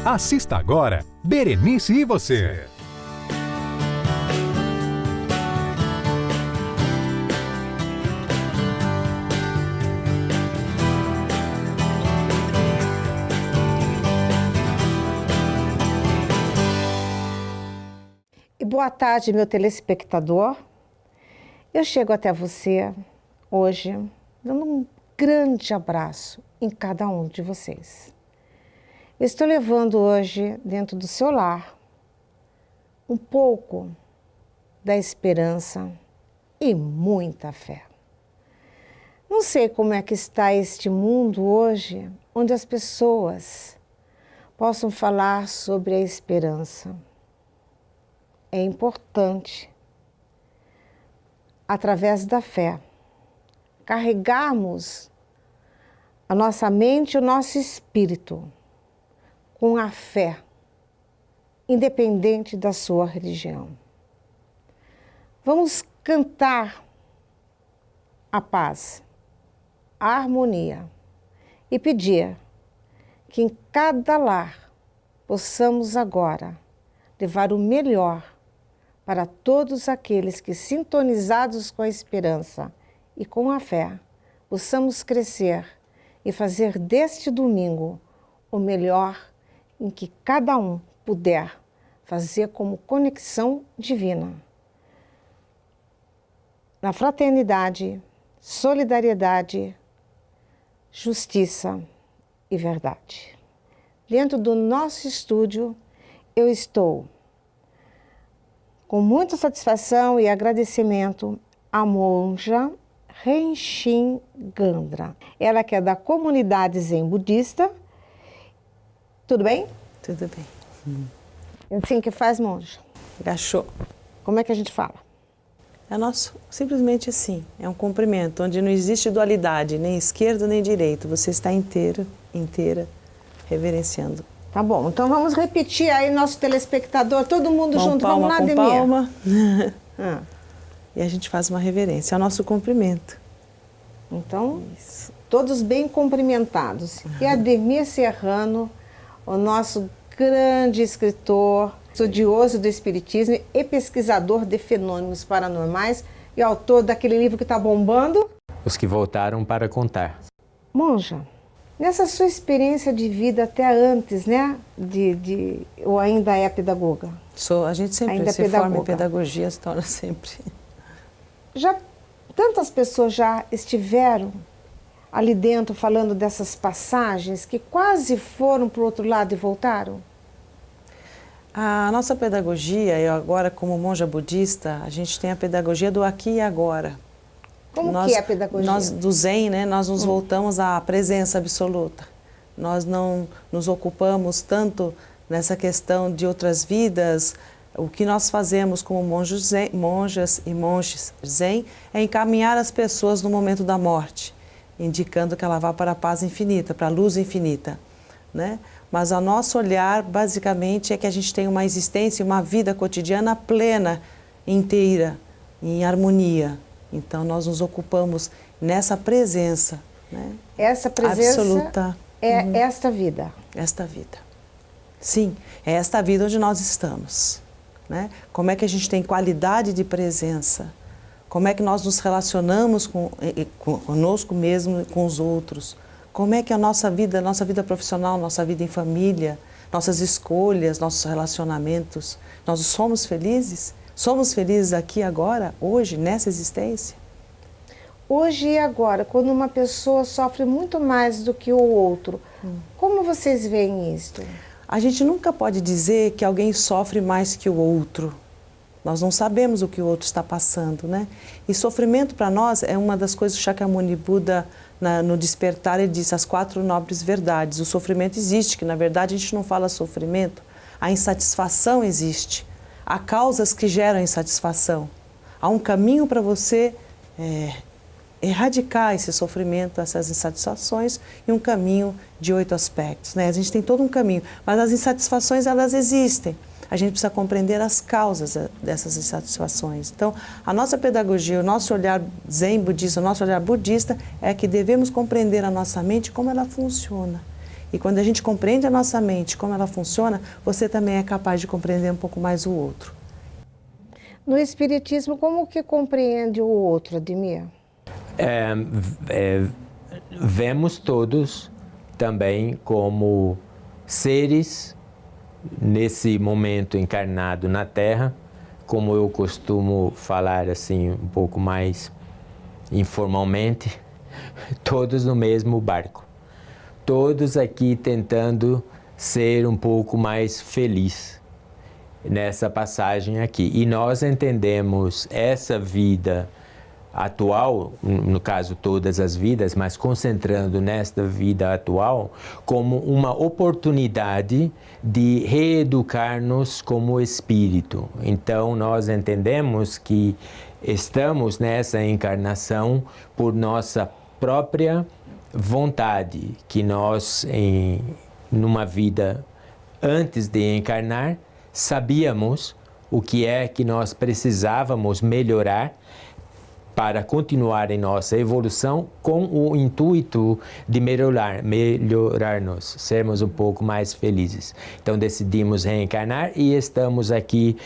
Assista agora Berenice e Você. E boa tarde, meu telespectador. Eu chego até você hoje dando um grande abraço em cada um de vocês. Eu estou levando hoje, dentro do seu lar, um pouco da esperança e muita fé. Não sei como é que está este mundo hoje, onde as pessoas possam falar sobre a esperança. É importante, através da fé, carregarmos a nossa mente e o nosso espírito com a fé, independente da sua religião. Vamos cantar a paz, a harmonia e pedir que em cada lar possamos agora levar o melhor para todos aqueles que, sintonizados com a esperança e com a fé, possamos crescer e fazer deste domingo o melhor em que cada um puder fazer como conexão divina. Na fraternidade, solidariedade, justiça e verdade. Dentro do nosso estúdio, eu estou com muita satisfação e agradecimento à monja Renchim Gandra. Ela que é da comunidade Zen Budista. Tudo bem? Tudo bem. Assim que faz, monja? Gachô. Como é que a gente fala? É nosso, simplesmente assim, é um cumprimento, onde não existe dualidade, nem esquerdo nem direito. Você está inteira, reverenciando. Tá bom, então vamos repetir aí, nosso telespectador, todo mundo junto, vamos lá, Demir. Palma. E a gente faz uma reverência, é o nosso cumprimento. Então, isso. Todos bem cumprimentados. E Ademir Serrano, o nosso grande escritor, estudioso do Espiritismo e pesquisador de fenômenos paranormais e autor daquele livro que está bombando. Os que voltaram para contar. Monja, nessa sua experiência de vida até antes, né, ou ainda é pedagoga? A gente sempre ainda se forma em pedagogia, se torna sempre. Já tantas pessoas já estiveram ali dentro falando dessas passagens que quase foram para o outro lado e voltaram? A nossa pedagogia, eu agora como monja budista, a gente tem a pedagogia do aqui e agora. Como que é a pedagogia? Nós do Zen, né, nós nos voltamos à presença absoluta. Nós não nos ocupamos tanto nessa questão de outras vidas. O que nós fazemos como monjas e monges Zen é encaminhar as pessoas no momento da morte, indicando que ela vá para a paz infinita, para a luz infinita, né? Mas o nosso olhar, basicamente, é que a gente tem uma existência, uma vida cotidiana plena, inteira, em harmonia. Então, nós nos ocupamos nessa presença, né? Essa presença absoluta. É esta vida. Esta vida. Sim, é esta vida onde nós estamos, né? Como é que a gente tem qualidade de presença? Como é que nós nos relacionamos conosco mesmo e com os outros? Como é que a nossa vida profissional, nossa vida em família, nossas escolhas, nossos relacionamentos, nós somos felizes? Somos felizes aqui agora, hoje, nessa existência? Hoje e agora, quando uma pessoa sofre muito mais do que o outro, como vocês veem isso? A gente nunca pode dizer que alguém sofre mais que o outro. Nós não sabemos o que o outro está passando, né? E sofrimento para nós é uma das coisas que Shakyamuni Buda, no Despertar, ele disse as 4 nobres verdades. O sofrimento existe, que na verdade a gente não fala sofrimento, a insatisfação existe. Há causas que geram insatisfação. Há um caminho para você erradicar esse sofrimento, essas insatisfações, e um caminho de 8 aspectos, né? A gente tem todo um caminho, mas as insatisfações, elas existem. A gente precisa compreender as causas dessas insatisfações. Então, a nossa pedagogia, o nosso olhar zen budista, o nosso olhar budista, é que devemos compreender a nossa mente, como ela funciona. E quando a gente compreende a nossa mente, como ela funciona, você também é capaz de compreender um pouco mais o outro. No Espiritismo, como que compreende o outro, Ademir? Vemos todos também como seres nesse momento encarnado na Terra, como eu costumo falar assim um pouco mais informalmente, todos no mesmo barco. Todos aqui tentando ser um pouco mais feliz nessa passagem aqui. E nós entendemos essa vida atual, no caso todas as vidas, mas concentrando nesta vida atual, como uma oportunidade de reeducar-nos como espírito. Então nós entendemos que estamos nessa encarnação por nossa própria vontade, que nós, numa vida antes de encarnar, sabíamos o que é que nós precisávamos melhorar para continuar em nossa evolução com o intuito de melhorar-nos, sermos um pouco mais felizes. Então decidimos reencarnar e estamos aqui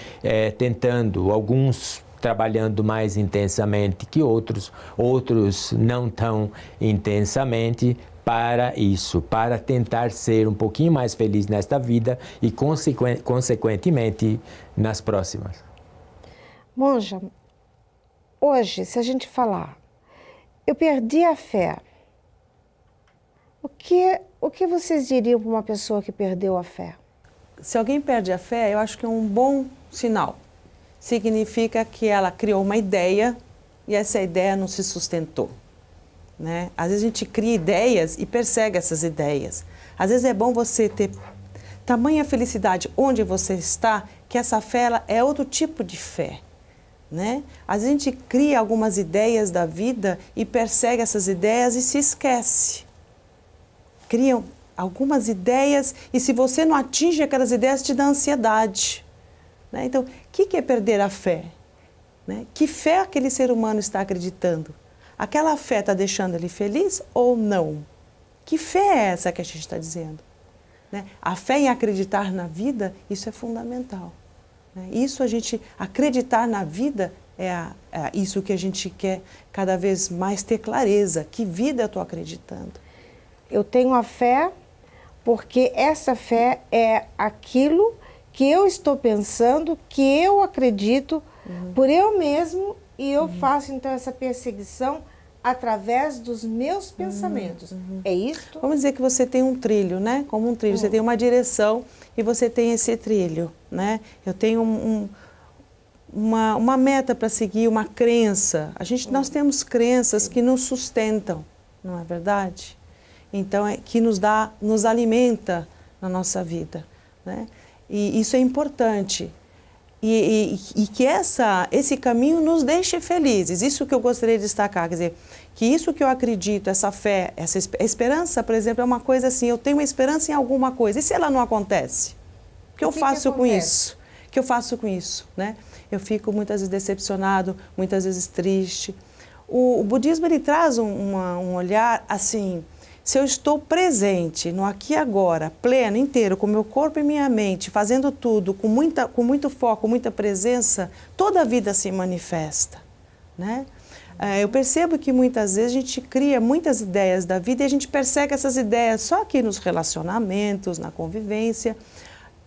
tentando, alguns trabalhando mais intensamente que outros não tão intensamente, para isso, para tentar ser um pouquinho mais feliz nesta vida e, consequentemente, nas próximas. Monja, hoje, se a gente falar, eu perdi a fé, o que vocês diriam para uma pessoa que perdeu a fé? Se alguém perde a fé, eu acho que é um bom sinal. Significa que ela criou uma ideia e essa ideia não se sustentou. Né? Às vezes a gente cria ideias e persegue essas ideias. Às vezes é bom você ter tamanha felicidade onde você está, que essa fé ela é outro tipo de fé. Né? Às vezes a gente cria algumas ideias da vida e persegue essas ideias e se esquece. Criam algumas ideias e se você não atinge aquelas ideias te dá ansiedade. Né? Então, o que é perder a fé? Né? Que fé aquele ser humano está acreditando? Aquela fé está deixando ele feliz ou não? Que fé é essa que a gente está dizendo? Né? A fé em acreditar na vida, isso é fundamental. Né? Isso a gente, acreditar na vida, é isso que a gente quer cada vez mais ter clareza. Que vida eu estou acreditando? Eu tenho a fé porque essa fé é aquilo que eu estou pensando, que eu acredito por eu mesmo e eu faço então essa perseguição através dos meus pensamentos. É isso? Vamos dizer que você tem um trilho, né? Como um trilho, você tem uma direção e você tem esse trilho, né? Eu tenho uma meta para seguir, uma crença. Nós temos crenças que nos sustentam, não é verdade? Então, que nos alimenta na nossa vida, né? E isso é importante. E que esse caminho nos deixe felizes. Isso que eu gostaria de destacar, quer dizer, que isso que eu acredito, essa fé, essa esperança, por exemplo, é uma coisa assim, eu tenho uma esperança em alguma coisa. E se ela não acontece? O que eu faço com isso? O que eu faço com isso? Né? Eu fico muitas vezes decepcionado, muitas vezes triste. O budismo ele traz um olhar assim, se eu estou presente no aqui e agora, pleno, inteiro, com meu corpo e minha mente, fazendo tudo com muito foco, muita presença, toda a vida se manifesta. Né? Eu percebo que muitas vezes a gente cria muitas ideias da vida e a gente persegue essas ideias só aqui nos relacionamentos, na convivência.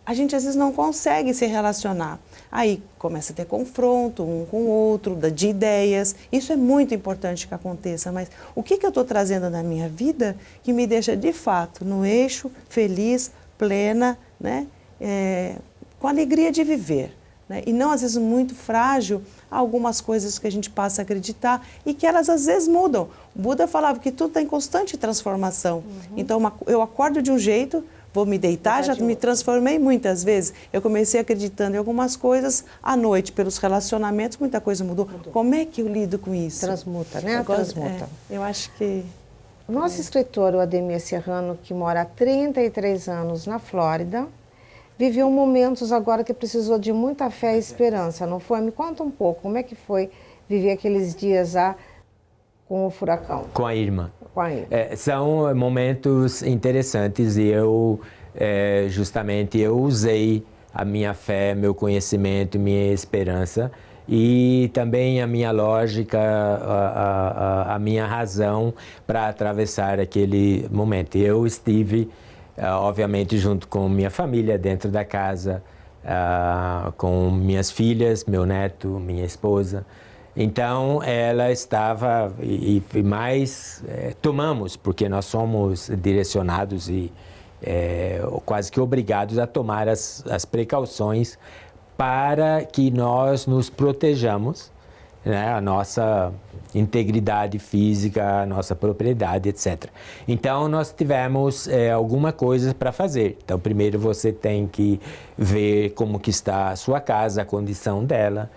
A gente às vezes não consegue se relacionar. Aí começa a ter confronto um com o outro, de ideias. Isso é muito importante que aconteça, mas o que eu estou trazendo na minha vida que me deixa de fato no eixo, feliz, plena, né? Com alegria de viver. Né? E não às vezes muito frágil algumas coisas que a gente passa a acreditar e que elas às vezes mudam. O Buda falava que tudo está em constante transformação. Então eu acordo de um jeito, vou me deitar, já me transformei muitas vezes. Eu comecei acreditando em algumas coisas, à noite, pelos relacionamentos, muita coisa mudou. Como é que eu lido com isso? Transmuta, né? Transmuta. Eu acho que... O nosso escritor, o Ademir Serrano, que mora há 33 anos na Flórida, viveu momentos agora que precisou de muita fé e esperança, não foi? Me conta um pouco, como é que foi viver aqueles dias com o furacão? Com a Irma. Com a Irma. São momentos interessantes e eu, justamente, eu usei a minha fé, meu conhecimento, minha esperança e também a minha lógica, a minha razão para atravessar aquele momento. Eu estive, obviamente, junto com minha família dentro da casa, com minhas filhas, meu neto, minha esposa. Então, ela estava, e mais tomamos, porque nós somos direcionados e quase que obrigados a tomar as precauções para que nós nos protejamos, né, a nossa integridade física, a nossa propriedade, etc. Então, nós tivemos alguma coisa para fazer. Então, primeiro você tem que ver como que está a sua casa, a condição dela,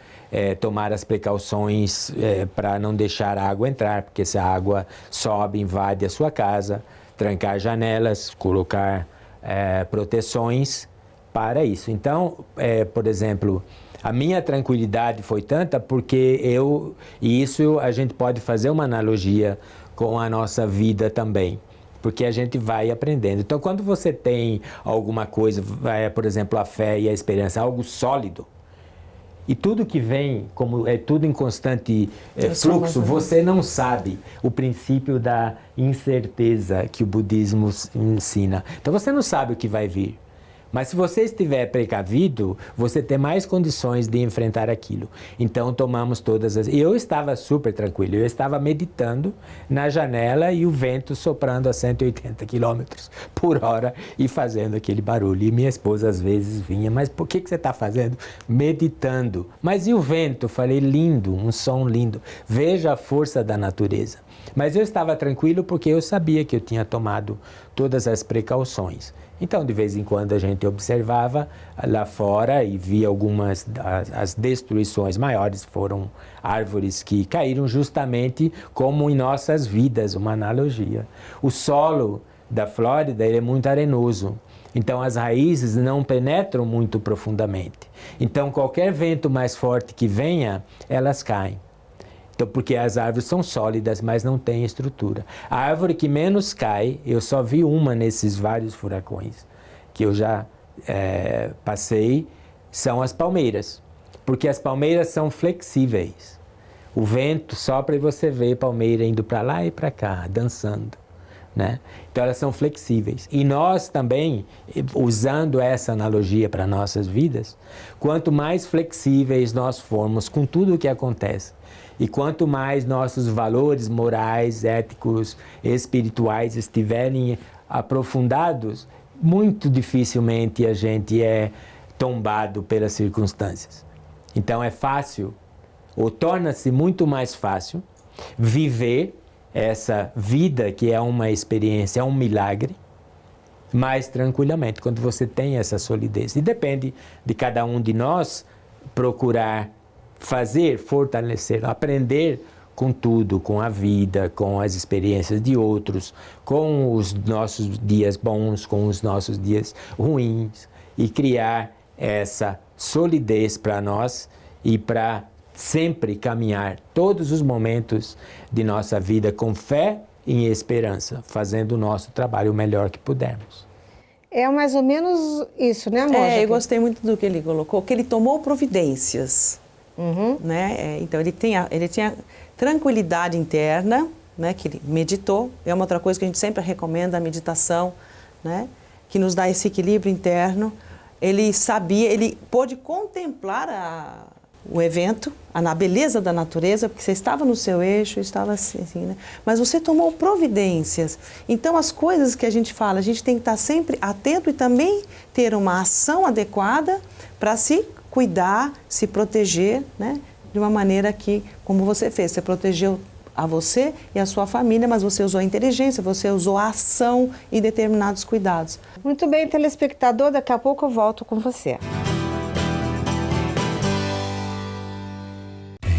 tomar as precauções para não deixar a água entrar, porque se a água sobe, invade a sua casa, trancar janelas, colocar proteções para isso. Então, por exemplo, a minha tranquilidade foi tanta porque e isso a gente pode fazer uma analogia com a nossa vida também, porque a gente vai aprendendo. Então, quando você tem alguma coisa, por exemplo, a fé e a esperança, algo sólido, e tudo que vem, como é tudo em constante fluxo, você não sabe o princípio da incerteza que o budismo ensina. Então, você não sabe o que vai vir. Mas se você estiver precavido, você tem mais condições de enfrentar aquilo. Então, tomamos todas as... E eu estava super tranquilo, eu estava meditando na janela e o vento soprando a 180 km por hora e fazendo aquele barulho. E minha esposa às vezes vinha, mas por que você está fazendo? Meditando. Mas e o vento? Falei, lindo, um som lindo. Veja a força da natureza. Mas eu estava tranquilo porque eu sabia que eu tinha tomado todas as precauções. Então, de vez em quando, a gente observava lá fora e via algumas, as destruições maiores foram árvores que caíram justamente como em nossas vidas, uma analogia. O solo da Flórida ele é muito arenoso, então as raízes não penetram muito profundamente. Então, qualquer vento mais forte que venha, elas caem. Então, porque as árvores são sólidas, mas não têm estrutura. A árvore que menos cai, eu só vi uma nesses vários furacões que eu já passei, são as palmeiras. Porque as palmeiras são flexíveis. O vento sopra e você vê a palmeira indo para lá e para cá, dançando, né? Então, elas são flexíveis. E nós também, usando essa analogia para nossas vidas, quanto mais flexíveis nós formos com tudo o que acontece, e quanto mais nossos valores morais, éticos, espirituais estiverem aprofundados, muito dificilmente a gente é tombado pelas circunstâncias. Então é fácil, ou torna-se muito mais fácil, viver essa vida que é uma experiência, é um milagre, mais tranquilamente, quando você tem essa solidez. E depende de cada um de nós procurar fazer, fortalecer, aprender com tudo, com a vida, com as experiências de outros, com os nossos dias bons, com os nossos dias ruins, e criar essa solidez para nós e para sempre caminhar todos os momentos de nossa vida com fé e esperança, fazendo o nosso trabalho o melhor que pudermos. É mais ou menos isso, né, Monja? Eu gostei muito do que ele colocou, que ele tomou providências. Né? Então, ele tinha tranquilidade interna, né? Que ele meditou. É uma outra coisa que a gente sempre recomenda, a meditação, né? Que nos dá esse equilíbrio interno. Ele sabia, ele pôde contemplar o evento, a beleza da natureza, porque você estava no seu eixo, estava assim, né? Mas você tomou providências. Então, as coisas que a gente fala, a gente tem que estar sempre atento e também ter uma ação adequada para se cuidar, se proteger, né? De uma maneira que, como você fez, você protegeu a você e a sua família, mas você usou a inteligência, você usou a ação e determinados cuidados. Muito bem, telespectador, daqui a pouco eu volto com você.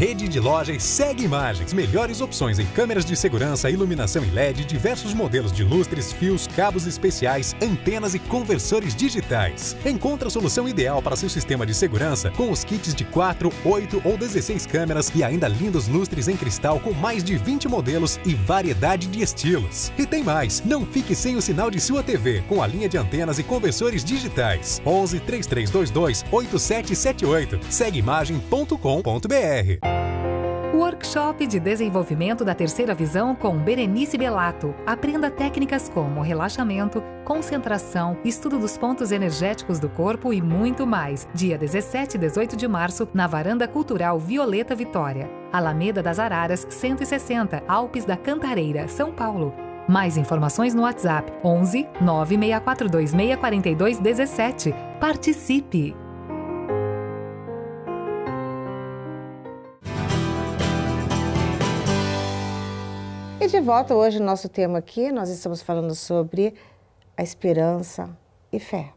rede de lojas Segue Imagens. Melhores opções em câmeras de segurança, iluminação em LED, diversos modelos de lustres, fios, cabos especiais, antenas e conversores digitais. Encontre a solução ideal para seu sistema de segurança com os kits de 4, 8 ou 16 câmeras e ainda lindos lustres em cristal com mais de 20 modelos e variedade de estilos. E tem mais, não fique sem o sinal de sua TV com a linha de antenas e conversores digitais. 11 3322 8778. Segueimagem.com.br. Workshop de desenvolvimento da terceira visão com Berenice Bellato. Aprenda técnicas como relaxamento, concentração, estudo dos pontos energéticos do corpo e muito mais. Dia 17 e 18 de março, na Varanda Cultural Violeta Vitória. Alameda das Araras, 160, Alpes da Cantareira, São Paulo. Mais informações no WhatsApp 11 96426 4217. Participe! E de volta hoje, nosso tema aqui, nós estamos falando sobre a esperança e fé.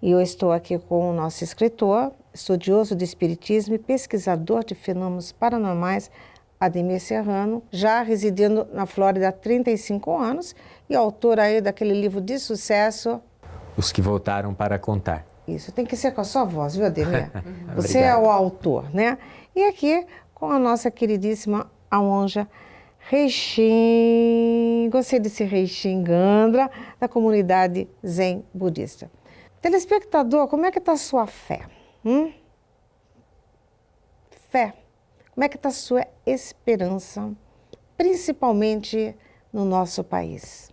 E eu estou aqui com o nosso escritor, estudioso do espiritismo e pesquisador de fenômenos paranormais, Ademir Serrano, já residindo na Flórida há 35 anos e autor aí daquele livro de sucesso... Os que voltaram para contar. Isso, tem que ser com a sua voz, viu, Ademir? Você é o autor, né? E aqui com a nossa queridíssima Aonja Reixin, gostei desse Reixin Gandra, da comunidade Zen Budista. Telespectador, como é que está a sua fé? Fé. Como é que está a sua esperança, principalmente no nosso país?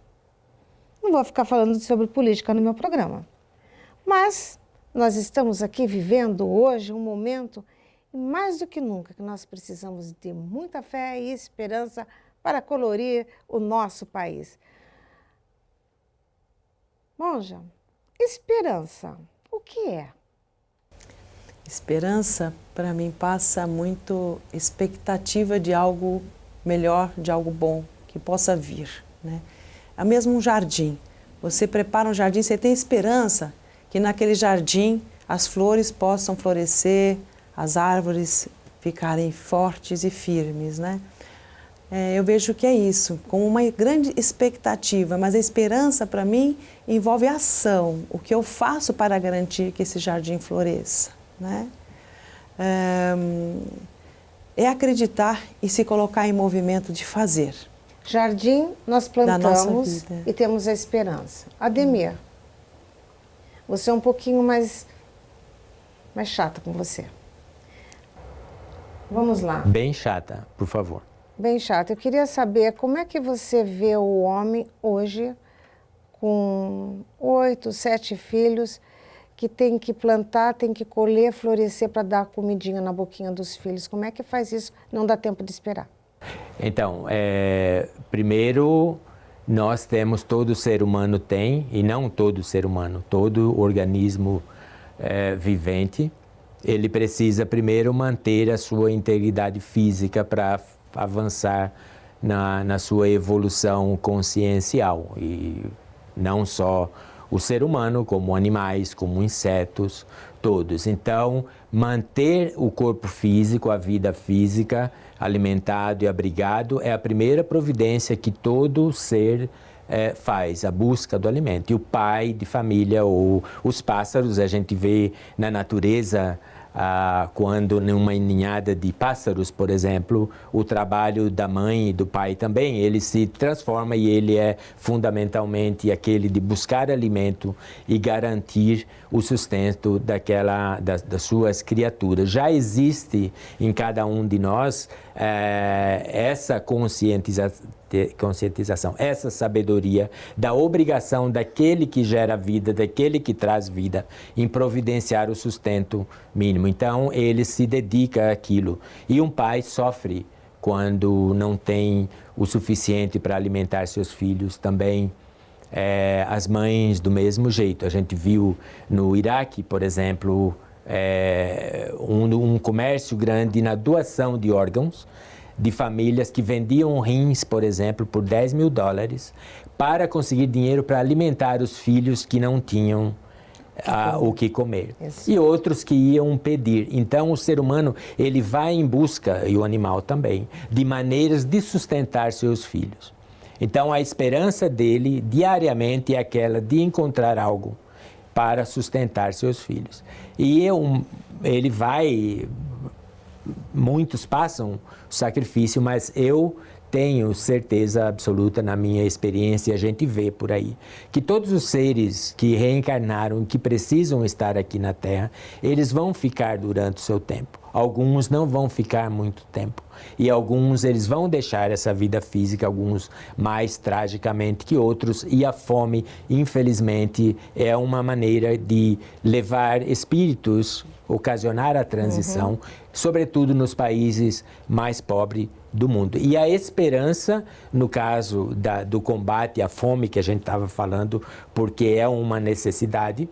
Não vou ficar falando sobre política no meu programa, mas nós estamos aqui vivendo hoje um momento, mais do que nunca, que nós precisamos de muita fé e esperança para colorir o nosso país. Monja, esperança, o que é? Esperança, para mim, passa muito expectativa de algo melhor, de algo bom, que possa vir, né? É mesmo um jardim. Você prepara um jardim, você tem esperança que naquele jardim as flores possam florescer, as árvores ficarem fortes e firmes, né? Eu vejo que é isso, com uma grande expectativa, mas a esperança para mim envolve ação, o que eu faço para garantir que esse jardim floresça, né? É acreditar e se colocar em movimento de fazer. Jardim nós plantamos e temos a esperança. Ademir, você é um pouquinho mais chata com você. Vamos lá. Bem chata, por favor. Bem chata. Eu queria saber como é que você vê o homem hoje com 8, 7 filhos que tem que plantar, tem que colher, florescer para dar comidinha na boquinha dos filhos. Como é que faz isso? Não dá tempo de esperar. Então, primeiro, nós temos, todo ser humano tem, e não todo ser humano, todo organismo vivente, ele precisa primeiro manter a sua integridade física para avançar na sua evolução consciencial. E não só o ser humano, como animais, como insetos, todos. Então, manter o corpo físico, a vida física, alimentado e abrigado, é a primeira providência que todo ser faz, a busca do alimento. E o pai de família ou os pássaros, a gente vê na natureza, quando numa ninhada de pássaros, por exemplo, o trabalho da mãe e do pai também, ele se transforma e ele é fundamentalmente aquele de buscar alimento e garantir o sustento das suas criaturas. Já existe em cada um de nós essa conscientização, essa sabedoria da obrigação daquele que gera vida, daquele que traz vida, em providenciar o sustento mínimo. Então, ele se dedica àquilo. E um pai sofre quando não tem o suficiente para alimentar seus filhos também. As mães, do mesmo jeito. A gente viu no Iraque, por exemplo, um comércio grande na doação de órgãos, de famílias que vendiam rins, por exemplo, por $10 mil para conseguir dinheiro para alimentar os filhos que não tinham o que comer. Isso. E outros que iam pedir. Então, o ser humano, ele vai em busca, e o animal também, de maneiras de sustentar seus filhos. Então, a esperança dele, diariamente, é aquela de encontrar algo para sustentar seus filhos. E ele vai... Muitos passam o sacrifício, mas eu tenho certeza absoluta na minha experiência, a gente vê por aí, que todos os seres que reencarnaram, que precisam estar aqui na Terra, eles vão ficar durante o seu tempo. Alguns não vão ficar muito tempo. E alguns eles vão deixar essa vida física, alguns mais tragicamente que outros. E a fome, infelizmente, é uma maneira de levar espíritos, ocasionar a transição, sobretudo nos países mais pobres do mundo. E a esperança, no caso do combate à fome que a gente estava falando, porque é uma necessidade,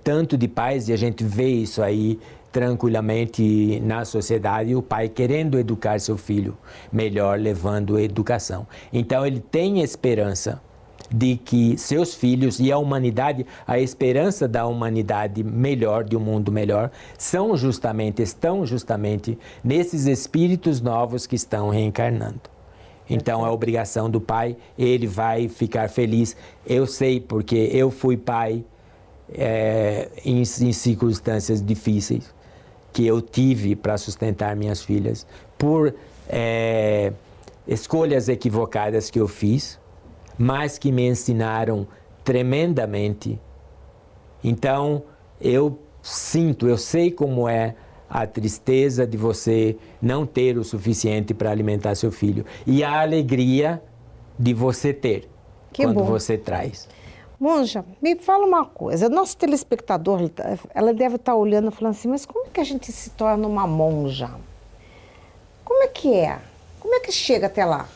tanto de pais, e a gente vê isso aí tranquilamente na sociedade, o pai querendo educar seu filho melhor, levando a educação. Então ele tem esperança de que seus filhos e a humanidade, a esperança da humanidade melhor, de um mundo melhor, estão justamente nesses espíritos novos que estão reencarnando. Então, a obrigação do pai, ele vai ficar feliz. Eu sei, porque eu fui pai em circunstâncias difíceis, que eu tive para sustentar minhas filhas, por escolhas equivocadas que eu fiz, mas que me ensinaram tremendamente. Então, eu sei como é a tristeza de você não ter o suficiente para alimentar seu filho e a alegria de você ter, quando você traz. Monja, me fala uma coisa, nosso telespectador, ela deve estar olhando e falando assim, mas como é que a gente se torna uma monja? Como é que é? Como é que chega até lá?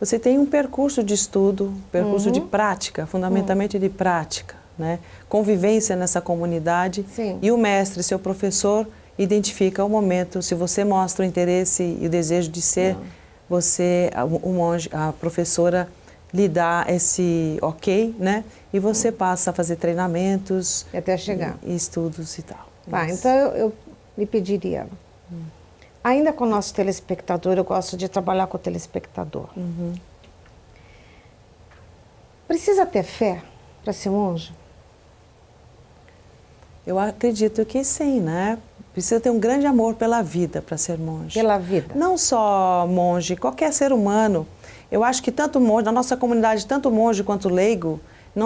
Você tem um percurso de estudo, percurso de prática, fundamentalmente de prática, né? Convivência nessa comunidade. Sim. E o mestre, seu professor, identifica o momento, se você mostra o interesse e o desejo de ser, o monge, a professora lhe dá esse ok, né? E você passa a fazer treinamentos. Até chegar. E estudos e tal. Tá, então eu lhe pediria... Ainda com o nosso telespectador, eu gosto de trabalhar com o telespectador. Precisa ter fé para ser monge? Eu acredito que sim, né? Precisa ter um grande amor pela vida para ser monge. Pela vida? Não só monge, qualquer ser humano. Eu acho que tanto monge, na nossa comunidade, tanto monge quanto leigo,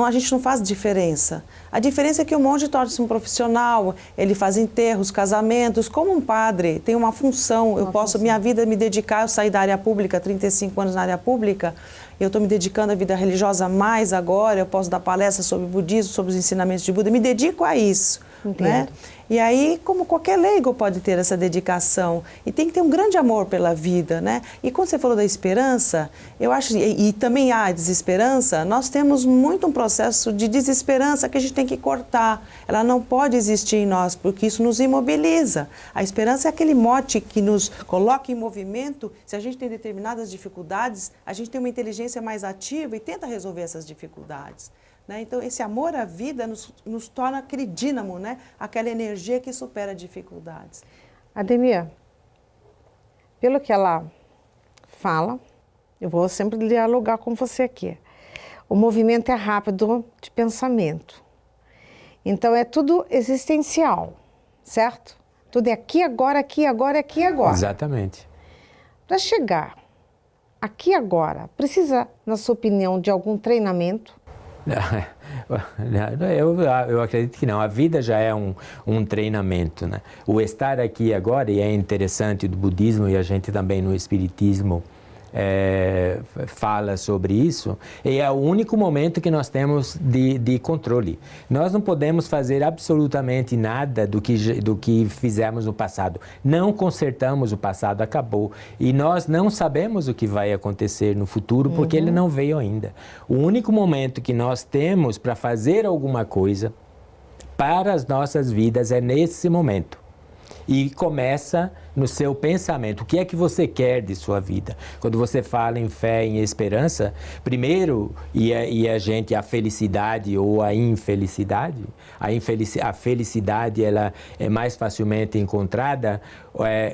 a gente não faz diferença. A diferença é que o monge torna-se um profissional, ele faz enterros, casamentos, como um padre, tem uma função. Minha vida me dedicar, eu saí da área pública, 35 anos na área pública, eu estou me dedicando à vida religiosa mais agora, eu posso dar palestras sobre budismo, sobre os ensinamentos de Buda, me dedico a isso. Né? E aí, como qualquer leigo pode ter essa dedicação, e tem que ter um grande amor pela vida, né? E quando você falou da esperança, eu acho, e também há desesperança, nós temos muito um processo de desesperança que a gente tem que cortar. Ela não pode existir em nós, porque isso nos imobiliza. A esperança é aquele mote que nos coloca em movimento. Se a gente tem determinadas dificuldades, a gente tem uma inteligência mais ativa e tenta resolver essas dificuldades. Né? Então, esse amor à vida nos torna aquele dínamo, né? Aquela energia que supera dificuldades. Ademir, pelo que ela fala, eu vou sempre dialogar com você aqui. O movimento é rápido de pensamento. Então, é tudo existencial, certo? Tudo é aqui, agora, aqui, agora, aqui, agora. Exatamente. Para chegar aqui, agora, precisa, na sua opinião, de algum treinamento? Eu acredito que não. A vida já é um treinamento, né? O estar aqui agora, e é interessante do budismo, e a gente também no espiritismo fala sobre isso, é o único momento que nós temos de controle. Nós não podemos fazer absolutamente nada do que fizemos no passado. Não consertamos o passado, acabou. E nós não sabemos o que vai acontecer no futuro, porque ele não veio ainda. O único momento que nós temos para fazer alguma coisa para as nossas vidas é nesse momento. E começa no seu pensamento. O que é que você quer de sua vida? Quando você fala em fé, em esperança, primeiro, a felicidade ou a infelicidade, a felicidade ela é mais facilmente encontrada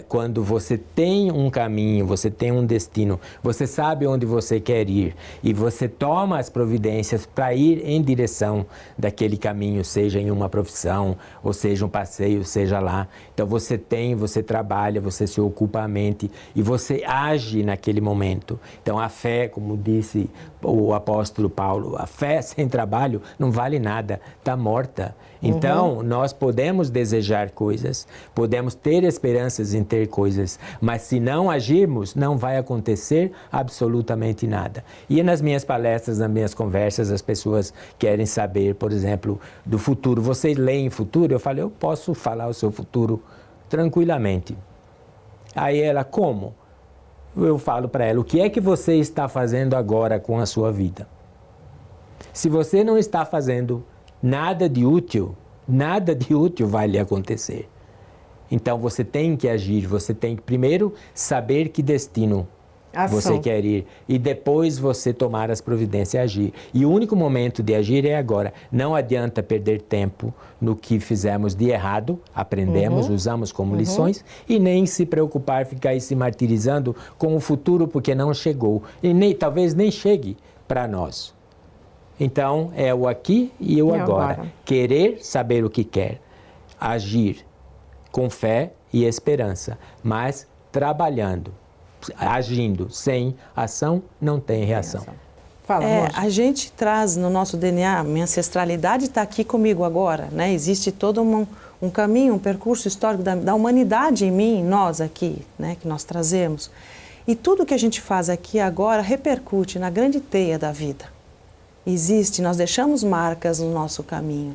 quando você tem um caminho, você tem um destino, você sabe onde você quer ir e você toma as providências para ir em direção daquele caminho, seja em uma profissão, ou seja um passeio, seja lá. Então você trabalha, você se ocupa a mente e você age naquele momento. Então a fé, como disse o apóstolo Paulo, a fé sem trabalho não vale nada, está morta. Então nós podemos desejar coisas, podemos ter esperanças em ter coisas, mas se não agirmos, não vai acontecer absolutamente nada. E nas minhas palestras, nas minhas conversas, as pessoas querem saber, por exemplo, do futuro. Vocês leem futuro? Eu falei, eu posso falar o seu futuro tranquilamente. Aí ela, como? Eu falo para ela, o que é que você está fazendo agora com a sua vida? Se você não está fazendo nada de útil vai lhe acontecer. Então você tem que agir, você tem que primeiro saber que destino você quer ir e depois você tomar as providências e agir. E o único momento de agir é agora. Não adianta perder tempo no que fizemos de errado, aprendemos, usamos como lições, e nem se preocupar, ficar aí se martirizando com o futuro porque não chegou. E talvez nem chegue para nós. Então, é o aqui e o agora. Querer saber o que quer. Agir com fé e esperança, mas trabalhando. Agindo sem ação, não tem reação. Fala, amor. A gente traz no nosso DNA, minha ancestralidade está aqui comigo agora, né? Existe todo um caminho, um percurso histórico da humanidade em mim, nós aqui, né? Que nós trazemos. E tudo que a gente faz aqui agora repercute na grande teia da vida. Nós deixamos marcas no nosso caminho.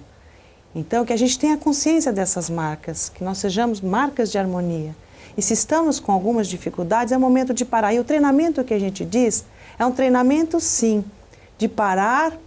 Então, que a gente tenha consciência dessas marcas, que nós sejamos marcas de harmonia. E se estamos com algumas dificuldades, é o momento de parar. E o treinamento que a gente diz é um treinamento, sim, de parar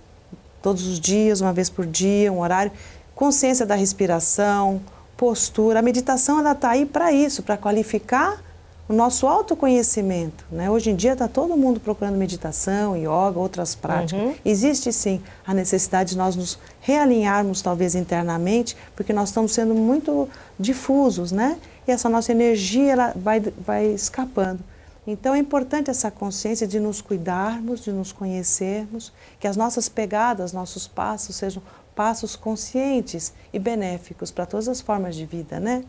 todos os dias, uma vez por dia, um horário, consciência da respiração, postura. A meditação está aí para isso, para qualificar o nosso autoconhecimento, né? Hoje em dia está todo mundo procurando meditação, yoga, outras práticas. Existe sim a necessidade de nós nos realinharmos talvez internamente, porque nós estamos sendo muito difusos, né? E essa nossa energia ela vai escapando. Então é importante essa consciência de nos cuidarmos, de nos conhecermos, que as nossas pegadas, nossos passos sejam passos conscientes e benéficos para todas as formas de vida, né?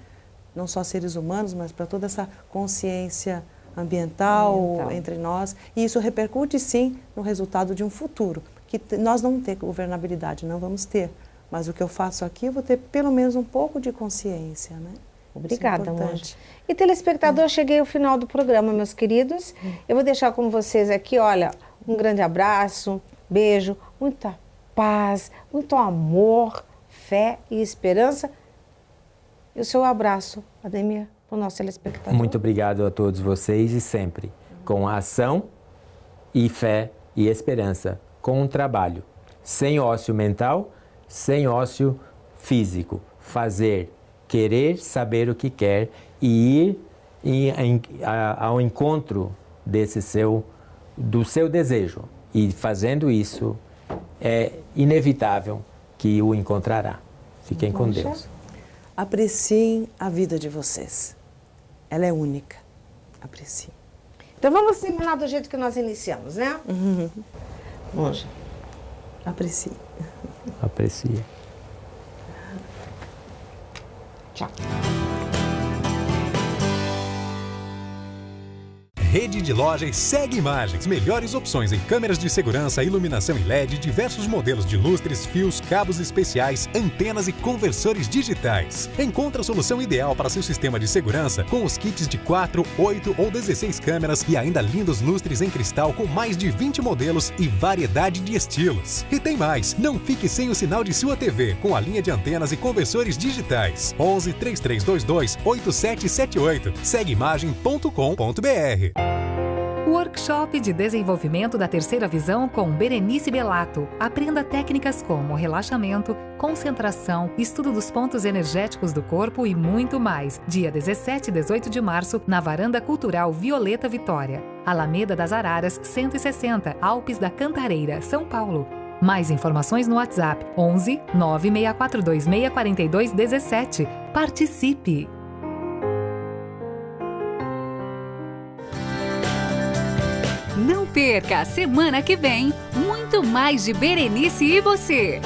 Não só seres humanos, mas para toda essa consciência ambiental entre nós. E isso repercute, sim, no resultado de um futuro, que nós não vamos ter governabilidade, não vamos ter. Mas o que eu faço aqui, eu vou ter pelo menos um pouco de consciência, né? Obrigada, amor. E telespectador, cheguei ao final do programa, meus queridos. Eu vou deixar com vocês aqui, olha, um grande abraço, beijo, muita paz, muito amor, fé e esperança. E o seu abraço, Ademir, para o nosso telespectador. Muito obrigado a todos vocês e sempre com ação e fé e esperança, com um trabalho, sem ócio mental, sem ócio físico, fazer, querer saber o que quer e ir ao encontro do seu desejo. E fazendo isso, é inevitável que o encontrará. Fiquem com Deus. Apreciem a vida de vocês. Ela é única. Apreciem. Então vamos terminar do jeito que nós iniciamos, né? Vamos. Apreciem. Aprecie. Tchau. Rede de lojas Segue Imagens. Melhores opções em câmeras de segurança, iluminação em LED, diversos modelos de lustres, fios, cabos especiais, antenas e conversores digitais. Encontre a solução ideal para seu sistema de segurança com os kits de 4, 8 ou 16 câmeras e ainda lindos lustres em cristal com mais de 20 modelos e variedade de estilos. E tem mais, não fique sem o sinal de sua TV com a linha de antenas e conversores digitais. 11 3322 8778. Segueimagem.com.br. Workshop de desenvolvimento da terceira visão com Berenice Bellato. Aprenda técnicas como relaxamento, concentração, estudo dos pontos energéticos do corpo e muito mais. Dia 17 e 18 de março, na Varanda Cultural Violeta Vitória. Alameda das Araras, 160, Alpes da Cantareira, São Paulo. Mais informações no WhatsApp 11 96426 4217. Participe! Não perca a semana que vem muito mais de Berenice e você.